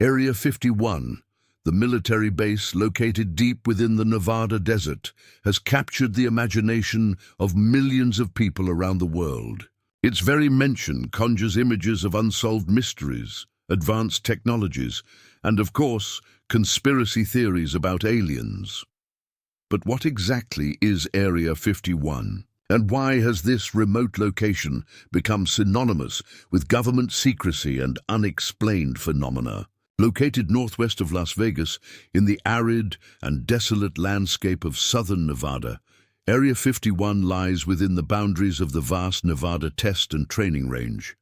Area 51, the military base located deep within the Nevada desert, has captured the imagination of millions of people around the world. Its very mention conjures images of unsolved mysteries, advanced technologies, and, of course, conspiracy theories about aliens. But what exactly is Area 51? And why has this remote location become synonymous with government secrecy and unexplained phenomena? Located northwest of Las Vegas, in the arid and desolate landscape of southern Nevada, Area 51 lies within the boundaries of the vast Nevada Test and Training Range.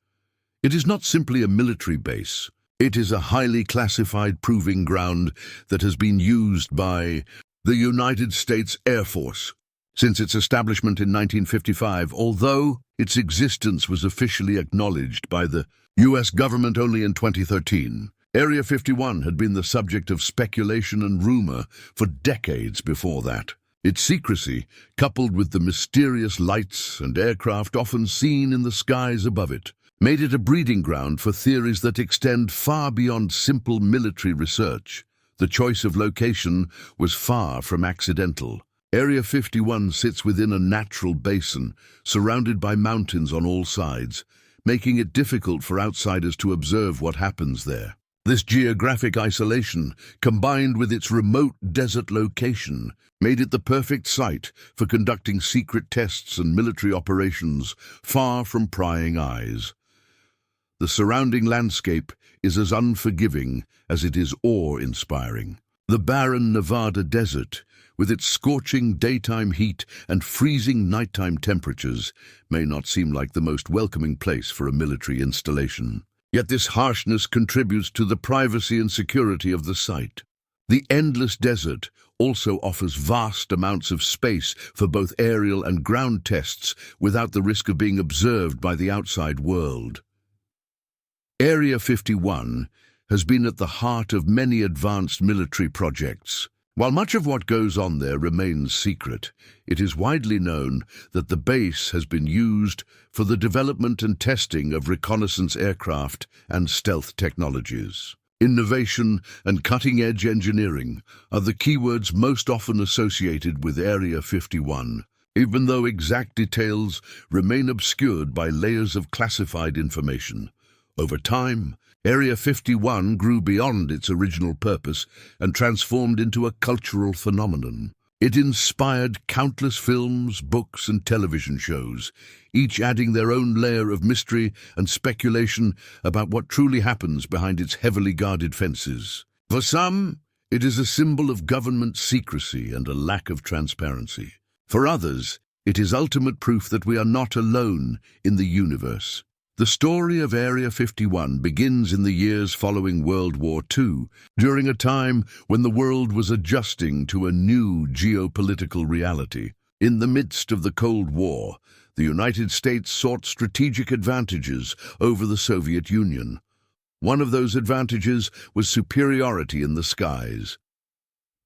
It is not simply a military base. It is a highly classified proving ground that has been used by the United States Air Force since its establishment in 1955, although its existence was officially acknowledged by the U.S. government only in 2013. Area 51 had been the subject of speculation and rumor for decades before that. Its secrecy, coupled with the mysterious lights and aircraft often seen in the skies above it, made it a breeding ground for theories that extend far beyond simple military research. The choice of location was far from accidental. Area 51 sits within a natural basin, surrounded by mountains on all sides, making it difficult for outsiders to observe what happens there. This geographic isolation, combined with its remote desert location, made it the perfect site for conducting secret tests and military operations far from prying eyes. The surrounding landscape is as unforgiving as it is awe-inspiring. The barren Nevada desert, with its scorching daytime heat and freezing nighttime temperatures, may not seem like the most welcoming place for a military installation. Yet this harshness contributes to the privacy and security of the site. The endless desert also offers vast amounts of space for both aerial and ground tests without the risk of being observed by the outside world. Area 51 has been at the heart of many advanced military projects. While much of what goes on there remains secret, it is widely known that the base has been used for the development and testing of reconnaissance aircraft and stealth technologies. Innovation and cutting-edge engineering are the keywords most often associated with Area 51, even though exact details remain obscured by layers of classified information. Over time, Area 51 grew beyond its original purpose and transformed into a cultural phenomenon. It inspired countless films, books, and television shows, each adding their own layer of mystery and speculation about what truly happens behind its heavily guarded fences. For some, it is a symbol of government secrecy and a lack of transparency. For others, it is ultimate proof that we are not alone in the universe. The story of Area 51 begins in the years following World War II, during a time when the world was adjusting to a new geopolitical reality. In the midst of the Cold War, the United States sought strategic advantages over the Soviet Union. One of those advantages was superiority in the skies.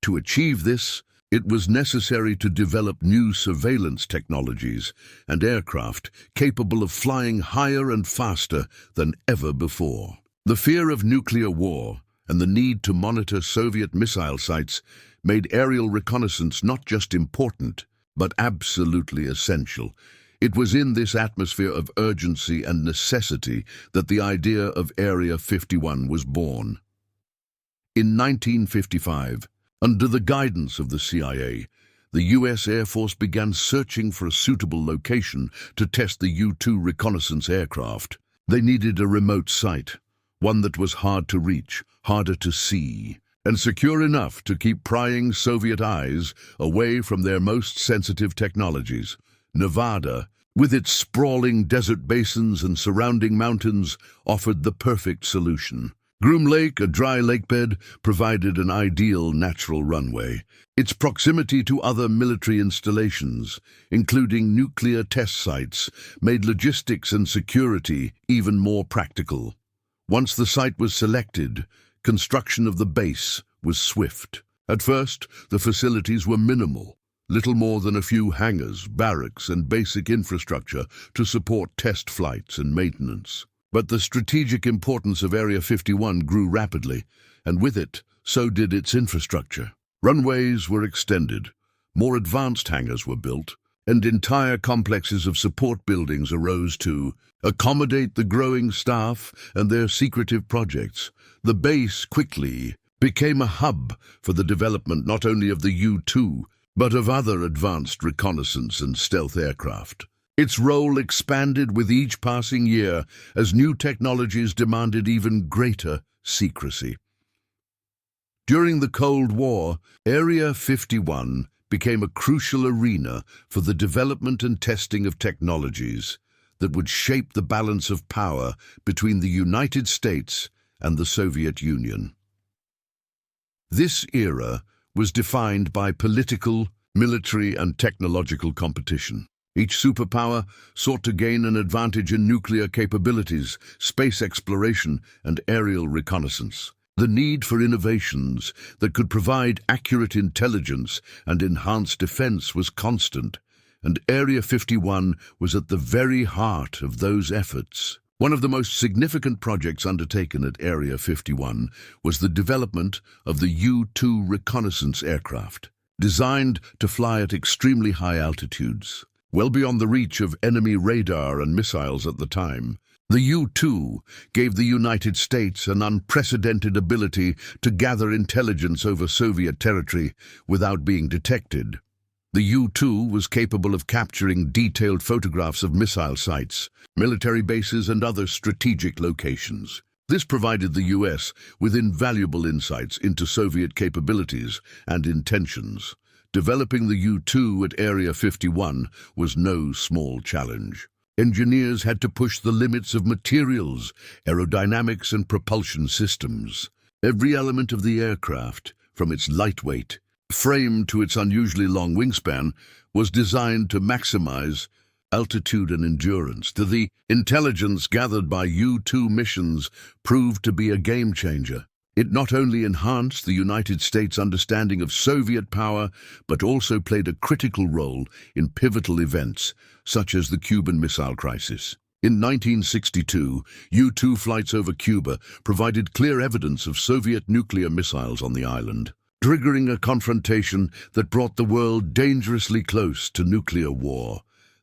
To achieve this, it was necessary to develop new surveillance technologies and aircraft capable of flying higher and faster than ever before. The fear of nuclear war and the need to monitor Soviet missile sites made aerial reconnaissance not just important, but absolutely essential. It was in this atmosphere of urgency and necessity that the idea of Area 51 was born. In 1955, under the guidance of the CIA, the U.S. Air Force began searching for a suitable location to test the U-2 reconnaissance aircraft. They needed a remote site, one that was hard to reach, harder to see, and secure enough to keep prying Soviet eyes away from their most sensitive technologies. Nevada, with its sprawling desert basins and surrounding mountains, offered the perfect solution. Groom Lake, a dry lakebed, provided an ideal natural runway. Its proximity to other military installations, including nuclear test sites, made logistics and security even more practical. Once the site was selected, construction of the base was swift. At first, the facilities were minimal, little more than a few hangars, barracks, and basic infrastructure to support test flights and maintenance. But the strategic importance of Area 51 grew rapidly, and with it, so did its infrastructure. Runways were extended, more advanced hangars were built, and entire complexes of support buildings arose to accommodate the growing staff and their secretive projects. The base quickly became a hub for the development not only of the U-2, but of other advanced reconnaissance and stealth aircraft. Its role expanded with each passing year as new technologies demanded even greater secrecy. During the Cold War, Area 51 became a crucial arena for the development and testing of technologies that would shape the balance of power between the United States and the Soviet Union. This era was defined by political, military, and technological competition. Each superpower sought to gain an advantage in nuclear capabilities, space exploration, and aerial reconnaissance. The need for innovations that could provide accurate intelligence and enhance defense was constant, and Area 51 was at the very heart of those efforts. One of the most significant projects undertaken at Area 51 was the development of the U-2 reconnaissance aircraft, designed to fly at extremely high altitudes, well beyond the reach of enemy radar and missiles at the time. The U-2 gave the United States an unprecedented ability to gather intelligence over Soviet territory without being detected. The U-2 was capable of capturing detailed photographs of missile sites, military bases, and other strategic locations. This provided the U.S. with invaluable insights into Soviet capabilities and intentions. Developing the U-2 at Area 51 was no small challenge. Engineers had to push the limits of materials, aerodynamics, and propulsion systems. Every element of the aircraft, from its lightweight frame to its unusually long wingspan, was designed to maximize altitude and endurance. The intelligence gathered by U-2 missions proved to be a game-changer. It not only enhanced the United States' understanding of Soviet power, but also played a critical role in pivotal events, such as the Cuban Missile Crisis. In 1962, U-2 flights over Cuba provided clear evidence of Soviet nuclear missiles on the island, triggering a confrontation that brought the world dangerously close to nuclear war.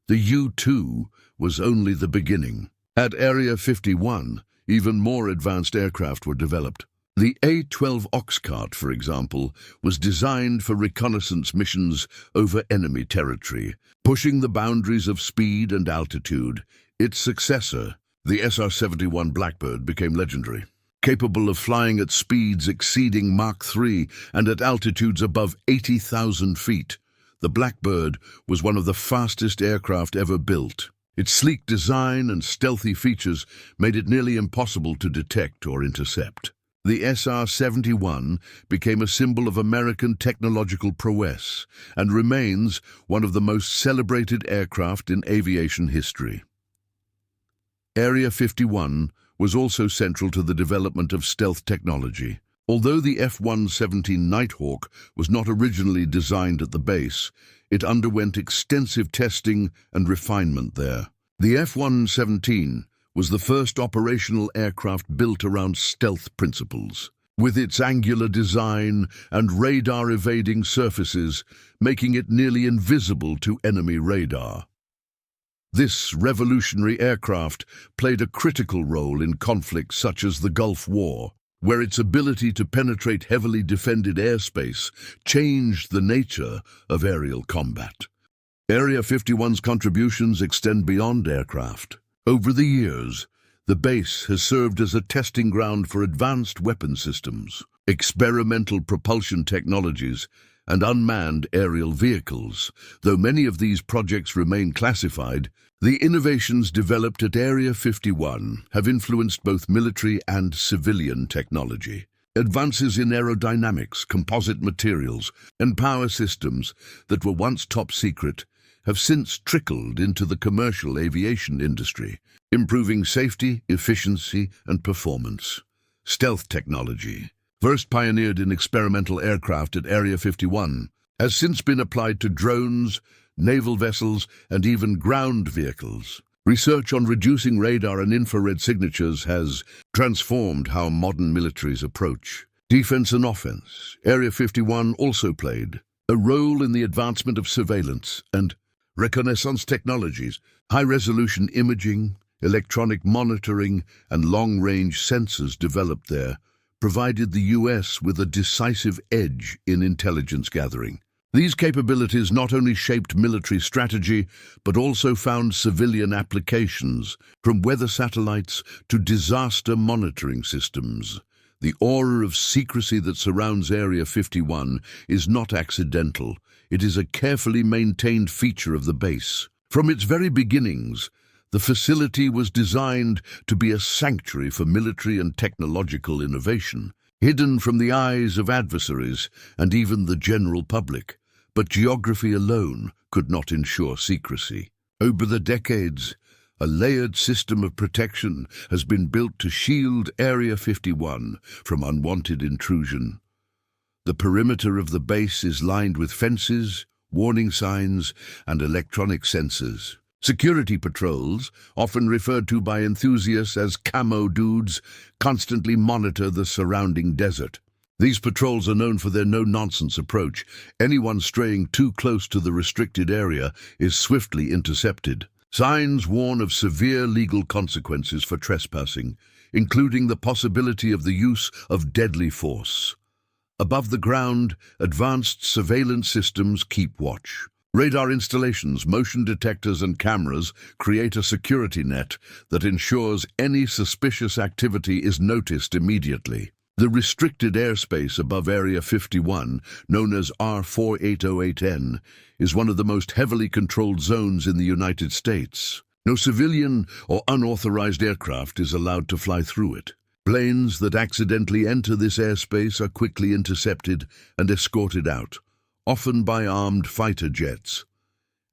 The U-2 was only the beginning. At Area 51, even more advanced aircraft were developed. The A-12 Oxcart, for example, was designed for reconnaissance missions over enemy territory, pushing the boundaries of speed and altitude. Its successor, the SR-71 Blackbird, became legendary. Capable of flying at speeds exceeding Mach 3 and at altitudes above 80,000 feet, the Blackbird was one of the fastest aircraft ever built. Its sleek design and stealthy features made it nearly impossible to detect or intercept. The SR-71 became a symbol of American technological prowess and remains one of the most celebrated aircraft in aviation history. Area 51 was also central to the development of stealth technology. Although the F-117 Nighthawk was not originally designed at the base, it underwent extensive testing and refinement there. The F-117 was the first operational aircraft built around stealth principles, with its angular design and radar-evading surfaces, making it nearly invisible to enemy radar. This revolutionary aircraft played a critical role in conflicts such as the Gulf War, where its ability to penetrate heavily defended airspace changed the nature of aerial combat. Area 51's contributions extend beyond aircraft. Over the years, the base has served as a testing ground for advanced weapon systems, experimental propulsion technologies, and unmanned aerial vehicles. Though many of these projects remain classified, the innovations developed at Area 51 have influenced both military and civilian technology. Advances in aerodynamics, composite materials, and power systems that were once top secret have since trickled into the commercial aviation industry, improving safety, efficiency, and performance. Stealth technology, first pioneered in experimental aircraft at Area 51, has since been applied to drones, naval vessels, and even ground vehicles. Research on reducing radar and infrared signatures has transformed how modern militaries approach defense and offense. Area 51 also played a role in the advancement of surveillance and reconnaissance technologies. High-resolution imaging, electronic monitoring, and long-range sensors developed there provided the U.S. with a decisive edge in intelligence gathering. These capabilities not only shaped military strategy, but also found civilian applications, from weather satellites to disaster monitoring systems. The aura of secrecy that surrounds Area 51 is not accidental. It is a carefully maintained feature of the base. From its very beginnings, the facility was designed to be a sanctuary for military and technological innovation, hidden from the eyes of adversaries and even the general public. But geography alone could not ensure secrecy. Over the decades, a layered system of protection has been built to shield Area 51 from unwanted intrusion. The perimeter of the base is lined with fences, warning signs, and electronic sensors. Security patrols, often referred to by enthusiasts as camo dudes, constantly monitor the surrounding desert. These patrols are known for their no-nonsense approach. Anyone straying too close to the restricted area is swiftly intercepted. Signs warn of severe legal consequences for trespassing, including the possibility of the use of deadly force. Above the ground, advanced surveillance systems keep watch. Radar installations, motion detectors, and cameras create a security net that ensures any suspicious activity is noticed immediately. The restricted airspace above Area 51, known as R4808N, is one of the most heavily controlled zones in the United States. No civilian or unauthorized aircraft is allowed to fly through it. Planes that accidentally enter this airspace are quickly intercepted and escorted out, often by armed fighter jets.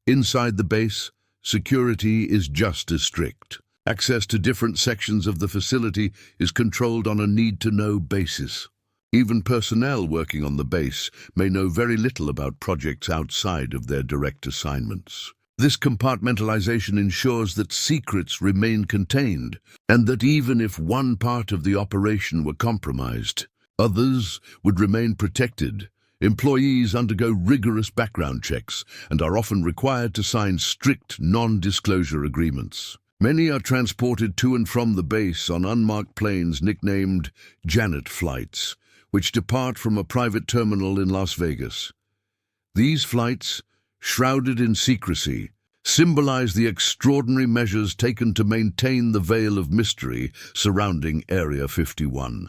Inside the base, security is just as strict. Access to different sections of the facility is controlled on a need-to-know basis. Even personnel working on the base may know very little about projects outside of their direct assignments. This compartmentalization ensures that secrets remain contained, and that even if one part of the operation were compromised, others would remain protected. Employees undergo rigorous background checks and are often required to sign strict non-disclosure agreements. Many are transported to and from the base on unmarked planes nicknamed Janet flights, which depart from a private terminal in Las Vegas. These flights, shrouded in secrecy, symbolize the extraordinary measures taken to maintain the veil of mystery surrounding Area 51.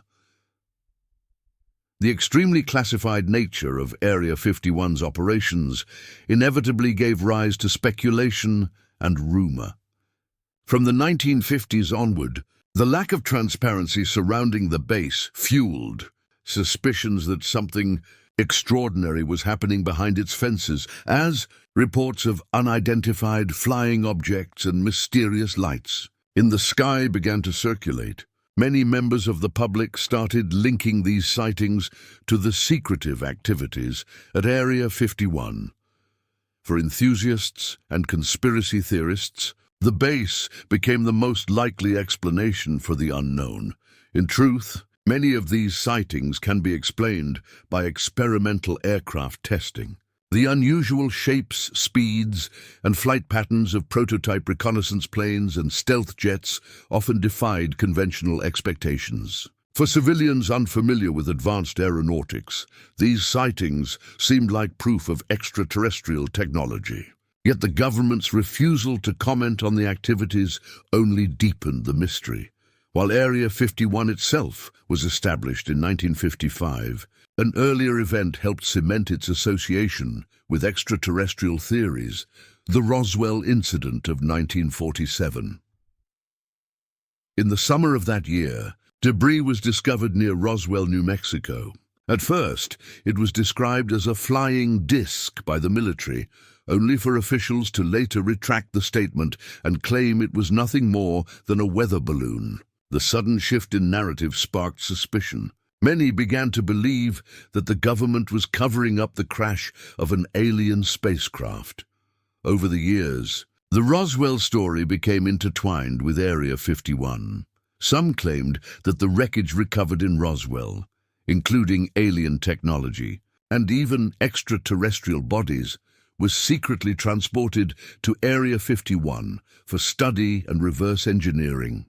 The extremely classified nature of Area 51's operations inevitably gave rise to speculation and rumor. From the 1950s onward, the lack of transparency surrounding the base fueled suspicions that something extraordinary was happening behind its fences, as reports of unidentified flying objects and mysterious lights in the sky began to circulate. Many members of the public started linking these sightings to the secretive activities at Area 51. For enthusiasts and conspiracy theorists, the base became the most likely explanation for the unknown. In truth, many of these sightings can be explained by experimental aircraft testing. The unusual shapes, speeds, and flight patterns of prototype reconnaissance planes and stealth jets often defied conventional expectations. For civilians unfamiliar with advanced aeronautics, these sightings seemed like proof of extraterrestrial technology. Yet the government's refusal to comment on the activities only deepened the mystery. While Area 51 itself was established in 1955, an earlier event helped cement its association with extraterrestrial theories, the Roswell incident of 1947. In the summer of that year, debris was discovered near Roswell, New Mexico. At first, it was described as a flying disc by the military, only for officials to later retract the statement and claim it was nothing more than a weather balloon. The sudden shift in narrative sparked suspicion. Many began to believe that the government was covering up the crash of an alien spacecraft. Over the years, The Roswell story became intertwined with Area 51. Some claimed that the wreckage recovered in Roswell, including alien technology and even extraterrestrial bodies, was secretly transported to Area 51 for study and reverse engineering.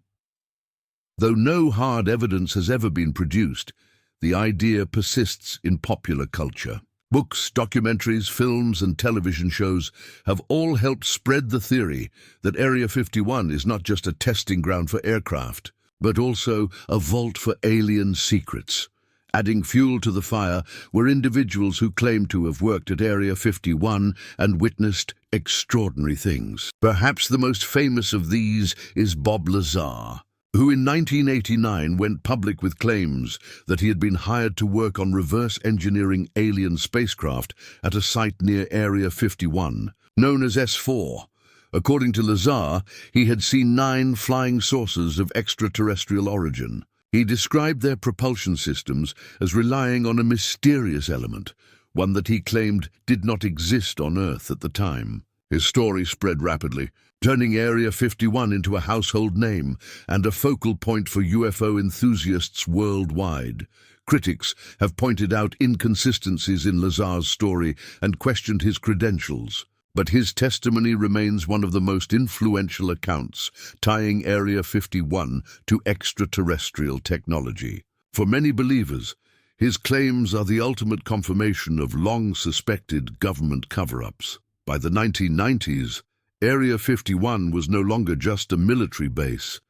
Though no hard evidence has ever been produced, the idea persists in popular culture. Books, documentaries, films, and television shows have all helped spread the theory that Area 51 is not just a testing ground for aircraft, but also a vault for alien secrets. Adding fuel to the fire were individuals who claimed to have worked at Area 51 and witnessed extraordinary things. Perhaps the most famous of these is Bob Lazar, who in 1989 went public with claims that he had been hired to work on reverse engineering alien spacecraft at a site near Area 51, known as S4. According to Lazar, he had seen 9 flying saucers of extraterrestrial origin. He described their propulsion systems as relying on a mysterious element, one that he claimed did not exist on Earth at the time. His story spread rapidly, turning Area 51 into a household name and a focal point for UFO enthusiasts worldwide. Critics have pointed out inconsistencies in Lazar's story and questioned his credentials, but his testimony remains one of the most influential accounts tying Area 51 to extraterrestrial technology. For many believers, his claims are the ultimate confirmation of long-suspected government cover-ups. By the 1990s, Area 51 was no longer just a military base.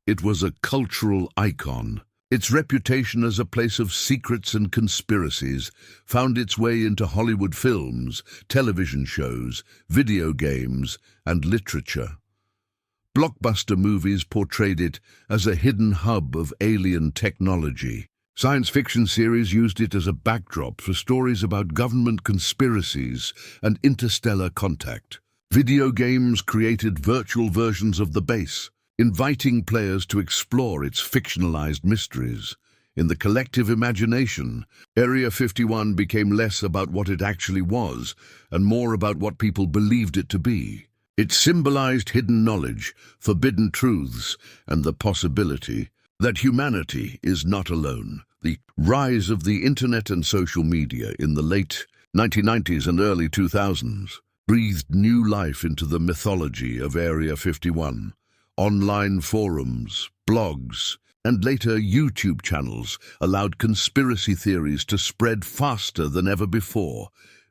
It was a cultural icon. Its reputation as a place of secrets and conspiracies found its way into Hollywood films, television shows, video games, and literature. Blockbuster movies portrayed it as a hidden hub of alien technology. Science fiction series used it as a backdrop for stories about government conspiracies and interstellar contact. Video games created virtual versions of the base, inviting players to explore its fictionalized mysteries. In the collective imagination, Area 51 became less about what it actually was and more about what people believed it to be. It symbolized hidden knowledge, forbidden truths, and the possibility that humanity is not alone. The rise of the internet and social media in the late 1990s and early 2000s breathed new life into the mythology of Area 51. Online forums, blogs, and later YouTube channels allowed conspiracy theories to spread faster than ever before.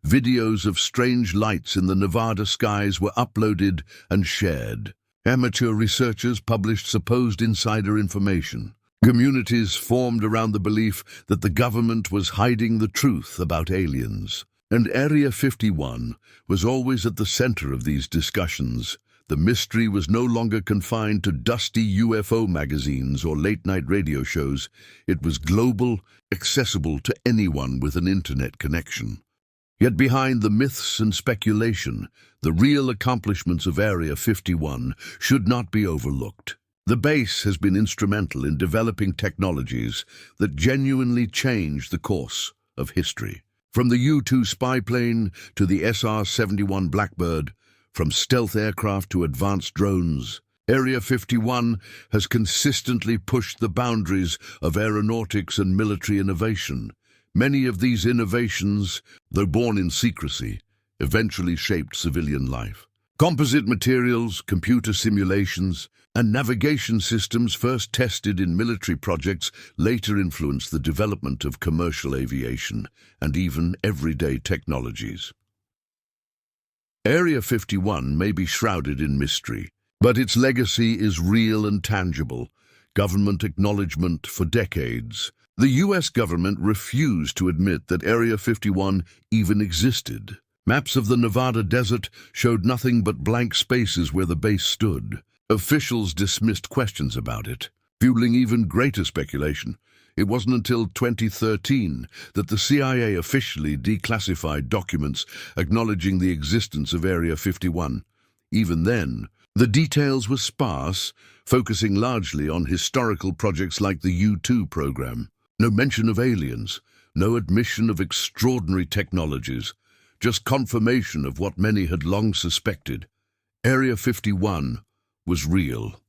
Videos of strange lights in the Nevada skies were uploaded and shared. Amateur researchers published supposed insider information. Communities formed around the belief that the government was hiding the truth about aliens. And Area 51 was always at the center of these discussions. The mystery was no longer confined to dusty UFO magazines or late-night radio shows. It was global, accessible to anyone with an internet connection. Yet behind the myths and speculation, the real accomplishments of Area 51 should not be overlooked. The base has been instrumental in developing technologies that genuinely changed the course of history. From the U-2 spy plane to the SR-71 Blackbird, from stealth aircraft to advanced drones, Area 51 has consistently pushed the boundaries of aeronautics and military innovation. Many of these innovations, though born in secrecy, eventually shaped civilian life. Composite materials, computer simulations, and navigation systems first tested in military projects later influenced the development of commercial aviation and even everyday technologies. Area 51 may be shrouded in mystery, but its legacy is real and tangible. Government acknowledgement for decades. The U.S. government refused to admit that Area 51 even existed. Maps of the Nevada desert showed nothing but blank spaces where the base stood. Officials dismissed questions about it, fueling even greater speculation. It wasn't until 2013 that the CIA officially declassified documents acknowledging the existence of Area 51. Even then, the details were sparse, focusing largely on historical projects like the U-2 program. No mention of aliens, no admission of extraordinary technologies, just confirmation of what many had long suspected. Area 51 was real.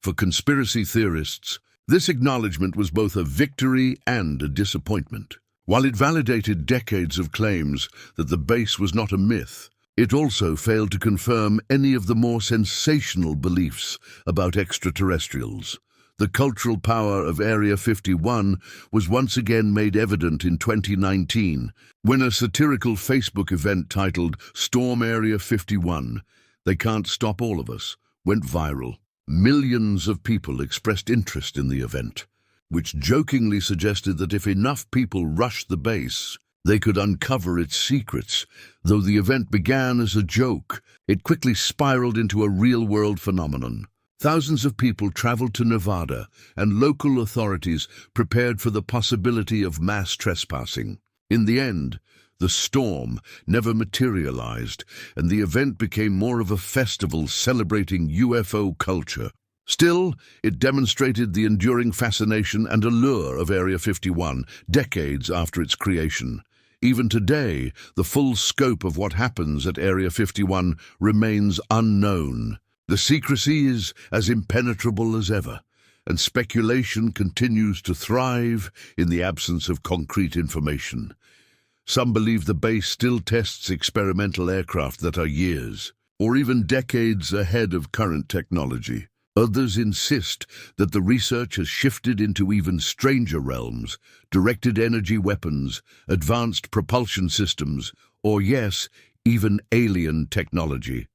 For conspiracy theorists, this acknowledgement was both a victory and a disappointment. While it validated decades of claims that the base was not a myth, it also failed to confirm any of the more sensational beliefs about extraterrestrials. The cultural power of Area 51 was once again made evident in 2019, when a satirical Facebook event titled "Storm Area 51, They Can't Stop All of Us" went viral. Millions of people expressed interest in the event, which jokingly suggested that if enough people rushed the base, they could uncover its secrets. Though the event began as a joke, it quickly spiraled into a real-world phenomenon. Thousands of people traveled to Nevada, and local authorities prepared for the possibility of mass trespassing. In the end, the storm never materialized, and the event became more of a festival celebrating UFO culture. Still, it demonstrated the enduring fascination and allure of Area 51 decades after its creation. Even today, the full scope of what happens at Area 51 remains unknown. The secrecy is as impenetrable as ever, and speculation continues to thrive in the absence of concrete information. Some believe the base still tests experimental aircraft that are years, or even decades ahead of current technology. Others insist that the research has shifted into even stranger realms: directed energy weapons, advanced propulsion systems, or yes, even alien technology.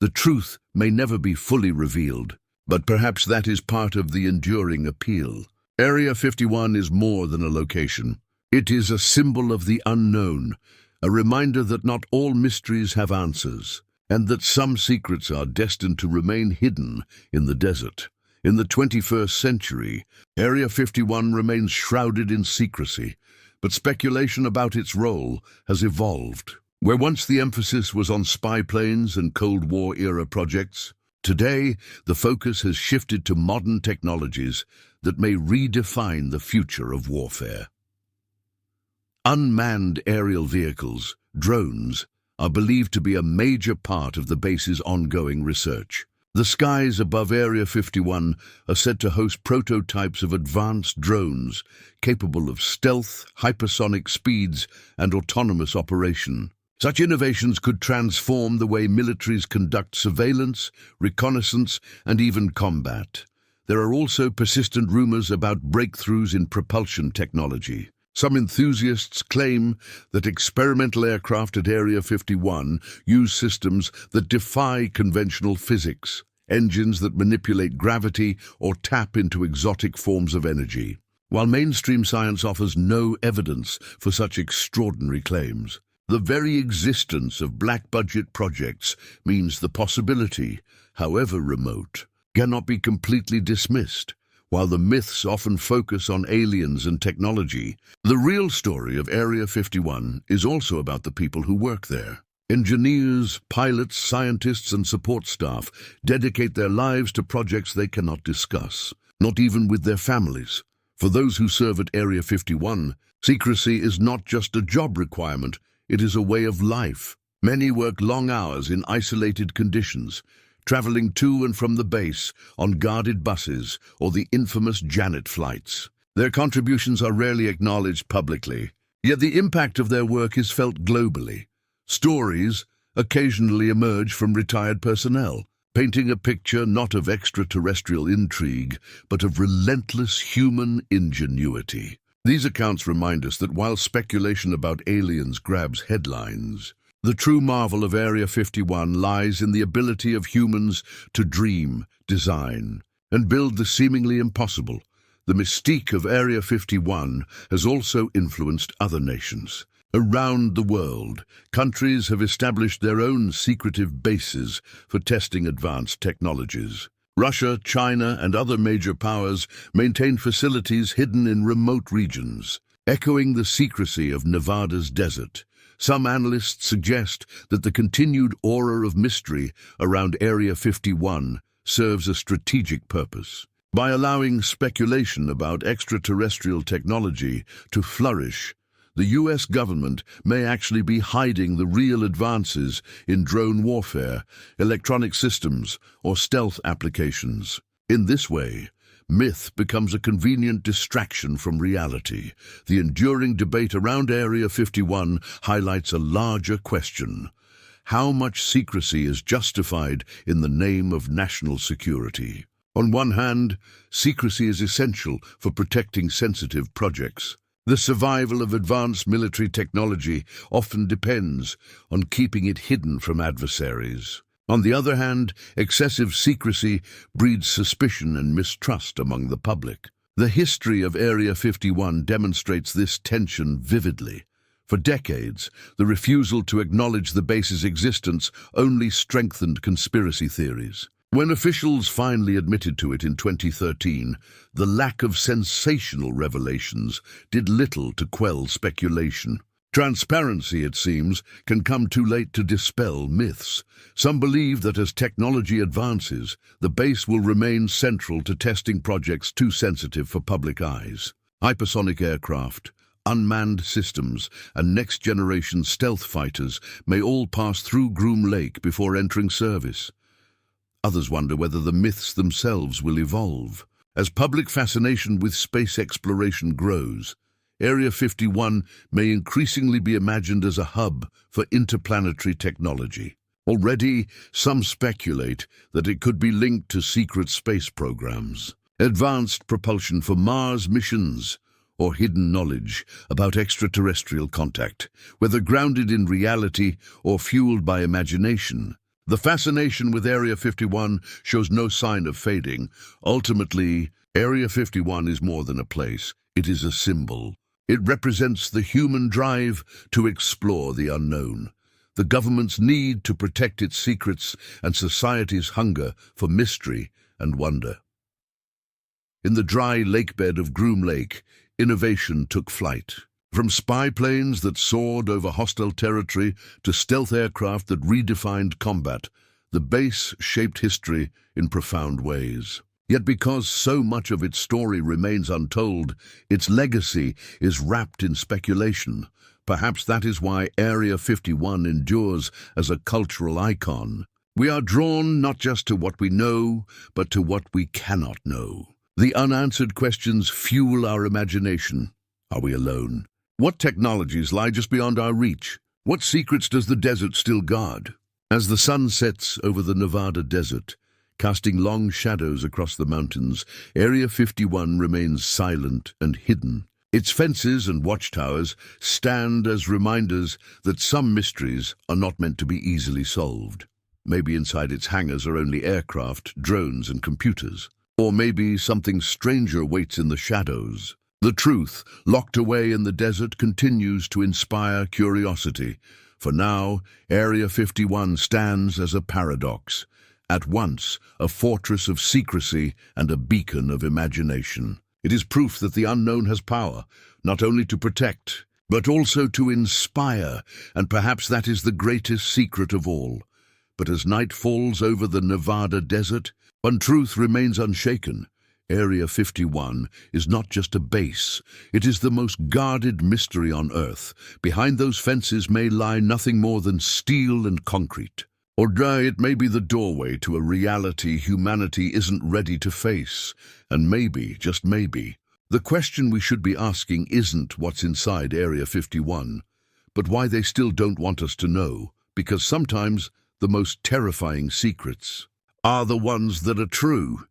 The truth may never be fully revealed, but perhaps that is part of the enduring appeal. Area 51 is more than a location. It is a symbol of the unknown, a reminder that not all mysteries have answers, and that some secrets are destined to remain hidden in the desert. In the 21st century, Area 51 remains shrouded in secrecy, but speculation about its role has evolved. Where once the emphasis was on spy planes and Cold War-era projects, today the focus has shifted to modern technologies that may redefine the future of warfare. Unmanned aerial vehicles, drones, are believed to be a major part of the base's ongoing research. The skies above Area 51 are said to host prototypes of advanced drones capable of stealth, hypersonic speeds, and autonomous operation. Such innovations could transform the way militaries conduct surveillance, reconnaissance, and even combat. There are also persistent rumors about breakthroughs in propulsion technology. Some enthusiasts claim that experimental aircraft at Area 51 use systems that defy conventional physics, engines that manipulate gravity or tap into exotic forms of energy. While mainstream science offers no evidence for such extraordinary claims, the very existence of black-budget projects means the possibility, however remote, cannot be completely dismissed. While the myths often focus on aliens and technology, the real story of Area 51 is also about the people who work there. Engineers, pilots, scientists, and support staff dedicate their lives to projects they cannot discuss, not even with their families. For those who serve at Area 51, secrecy is not just a job requirement, it is a way of life. Many work long hours in isolated conditions, traveling to and from the base on guarded buses or the infamous Janet flights. Their contributions are rarely acknowledged publicly, yet the impact of their work is felt globally. Stories occasionally emerge from retired personnel, painting a picture not of extraterrestrial intrigue, but of relentless human ingenuity. These accounts remind us that while speculation about aliens grabs headlines, the true marvel of Area 51 lies in the ability of humans to dream, design, and build the seemingly impossible. The mystique of Area 51 has also influenced other nations. Around the world, countries have established their own secretive bases for testing advanced technologies. Russia, China, and other major powers maintain facilities hidden in remote regions, echoing the secrecy of Nevada's desert. Some analysts suggest that the continued aura of mystery around Area 51 serves a strategic purpose. By allowing speculation about extraterrestrial technology to flourish, The US government may actually be hiding the real advances in drone warfare, electronic systems, or stealth applications. In this way, myth becomes a convenient distraction from reality. The enduring debate around Area 51 highlights a larger question: how much secrecy is justified in the name of national security? On one hand, secrecy is essential for protecting sensitive projects. The survival of advanced military technology often depends on keeping it hidden from adversaries. On the other hand, excessive secrecy breeds suspicion and mistrust among the public. The history of Area 51 demonstrates this tension vividly. For decades, the refusal to acknowledge the base's existence only strengthened conspiracy theories. When officials finally admitted to it in 2013, the lack of sensational revelations did little to quell speculation. Transparency, it seems, can come too late to dispel myths. Some believe that as technology advances, the base will remain central to testing projects too sensitive for public eyes. Hypersonic aircraft, unmanned systems, and next-generation stealth fighters may all pass through Groom Lake before entering service. Others wonder whether the myths themselves will evolve. As public fascination with space exploration grows, Area 51 may increasingly be imagined as a hub for interplanetary technology. Already, some speculate that it could be linked to secret space programs, advanced propulsion for Mars missions, or hidden knowledge about extraterrestrial contact, whether grounded in reality or fueled by imagination. The fascination with Area 51 shows no sign of fading. Ultimately, Area 51 is more than a place. It is a symbol. It represents the human drive to explore the unknown, the government's need to protect its secrets, and society's hunger for mystery and wonder. In the dry lakebed of Groom Lake, innovation took flight. From spy planes that soared over hostile territory to stealth aircraft that redefined combat, the base shaped history in profound ways. Yet because so much of its story remains untold, its legacy is wrapped in speculation. Perhaps that is why Area 51 endures as a cultural icon. We are drawn not just to what we know, but to what we cannot know. The unanswered questions fuel our imagination. Are we alone? What technologies lie just beyond our reach? What secrets does the desert still guard? As the sun sets over the Nevada desert, casting long shadows across the mountains, Area 51 remains silent and hidden. Its fences and watchtowers stand as reminders that some mysteries are not meant to be easily solved. Maybe inside its hangars are only aircraft, drones, and computers. Or maybe something stranger waits in the shadows. The truth, locked away in the desert, continues to inspire curiosity. For now, Area 51 stands as a paradox, at once a fortress of secrecy and a beacon of imagination. It is proof that the unknown has power, not only to protect, but also to inspire, and perhaps that is the greatest secret of all. But as night falls over the Nevada desert, one truth remains unshaken. Area 51 is not just a base, it is the most guarded mystery on Earth. Behind those fences may lie nothing more than steel and concrete. Or it may be the doorway to a reality humanity isn't ready to face. And maybe, just maybe, the question we should be asking isn't what's inside Area 51, but why they still don't want us to know, because sometimes the most terrifying secrets are the ones that are true.